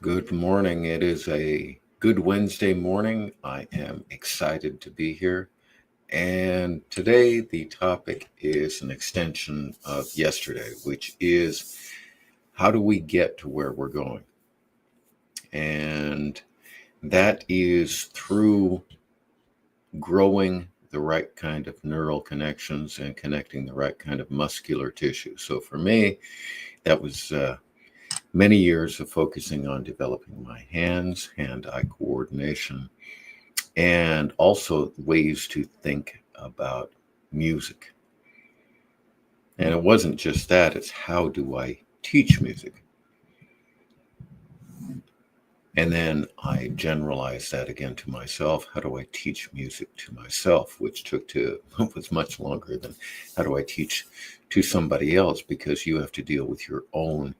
Good morning. It is a good Wednesday morning. I am excited to be here. And today, the topic is an extension of yesterday, which is how do we get to where we're going? And that is through growing the right kind of neural connections and connecting the right kind of muscular tissue. So for me, that was many years of focusing on developing my hand-eye coordination, and also ways to think about music. And it wasn't just that, it's how do I teach music? And then I generalized that again to myself. How do I teach music to myself? Which was much longer than how do I teach to somebody else, because you have to deal with your own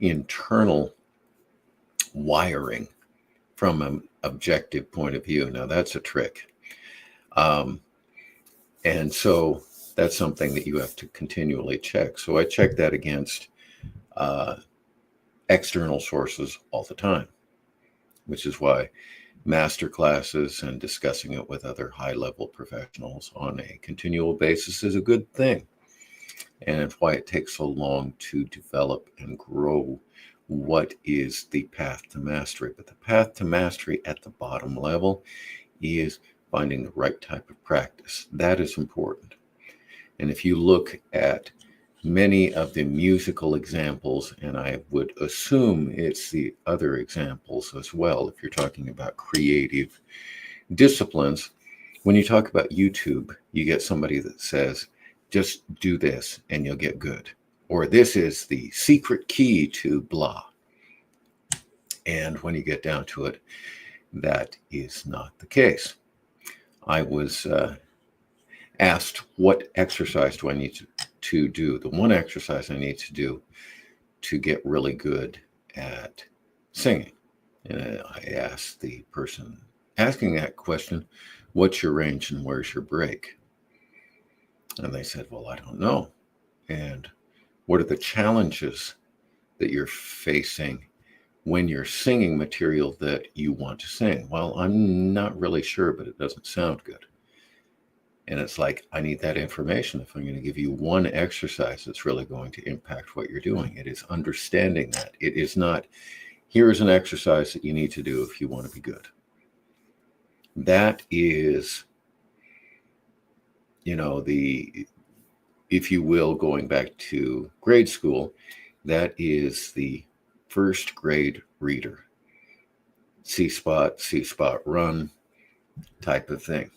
internal wiring from an objective point of view. Now that's a trick. And so that's something that you have to continually check. So I check that against external sources all the time, which is why master classes and discussing it with other high-level professionals on a continual basis is a good thing. And it's why it takes so long to develop and grow what is the path to mastery. But the path to mastery at the bottom level is finding the right type of practice. That is important. And if you look at many of the musical examples, and I would assume it's the other examples as well, if you're talking about creative disciplines, when you talk about YouTube, you get somebody that says, just do this and you'll get good. Or this is the secret key to blah. And when you get down to it, that is not the case. I was asked, what exercise do I need to do? The one exercise I need to do to get really good at singing. And I asked the person asking that question, what's your range and where's your break? And they said, well, I don't know. And what are the challenges that you're facing when you're singing material that you want to sing? Well, I'm not really sure, but it doesn't sound good. And it's like, I need that information if I'm going to give you one exercise that's really going to impact what you're doing. It is understanding that. It is not, here is an exercise that you need to do if you want to be good. That is, if you will, going back to grade school, that is the first grade reader. C spot, run type of thing.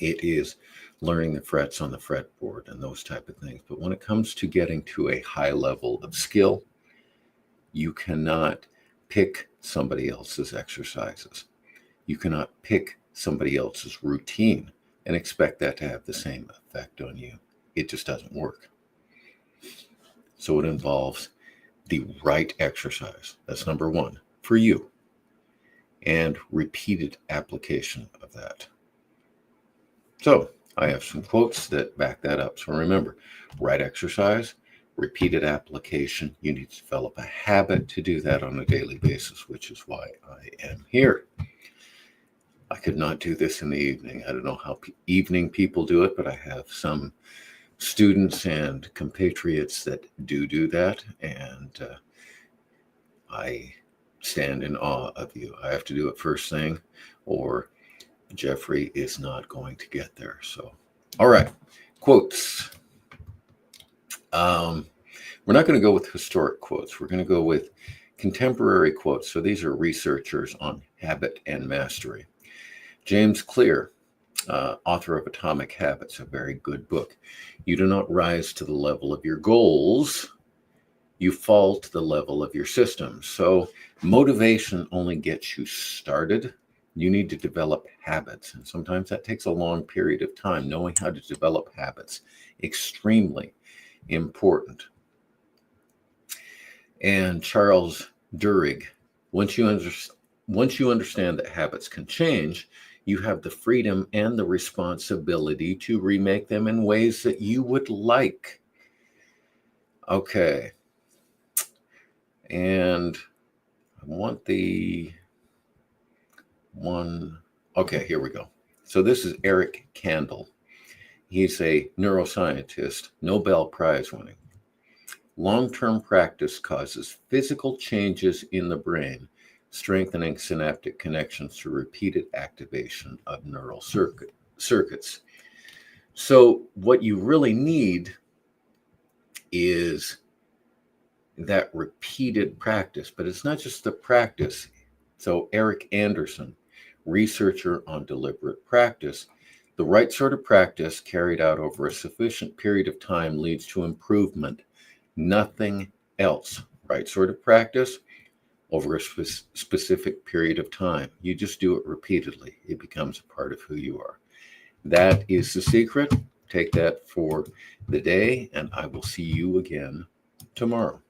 It is learning the frets on the fretboard and those type of things. But when it comes to getting to a high level of skill, you cannot pick somebody else's exercises. You cannot pick somebody else's routine and expect that to have the same effect on you. It just doesn't work. So it involves the right exercise. That's number one for you. And repeated application of that. So I have some quotes that back that up. So remember, right exercise, repeated application. You need to develop a habit to do that on a daily basis, which is why I am here. I could not do this in the evening. I don't know how evening people do it, but I have some students and compatriots that do that. And I stand in awe of you. I have to do it first thing, or Jeffrey is not going to get there. So, all right, quotes. We're not going to go with historic quotes. We're going to go with contemporary quotes. So these are researchers on habit and mastery. James Clear, author of Atomic Habits, a very good book. You do not rise to the level of your goals. You fall to the level of your systems. So motivation only gets you started. You need to develop habits. And sometimes that takes a long period of time. Knowing how to develop habits, extremely important. And Charles Duhigg, once you understand that habits can change, you have the freedom and the responsibility to remake them in ways that you would like. Okay. And want the one. Okay, here we go. So this is Eric Kandel. He's a neuroscientist, Nobel Prize-winning. Long-term practice causes physical changes in the brain, strengthening synaptic connections through repeated activation of neural circuits. So what you really need is that repeated practice, but it's not just the practice. So Eric Anderson, researcher on deliberate practice, the right sort of practice carried out over a sufficient period of time leads to improvement. Nothing else. Right sort of practice over a specific period of time. You just do it repeatedly. It becomes a part of who you are. That is the secret. Take that for the day, and I will see you again tomorrow.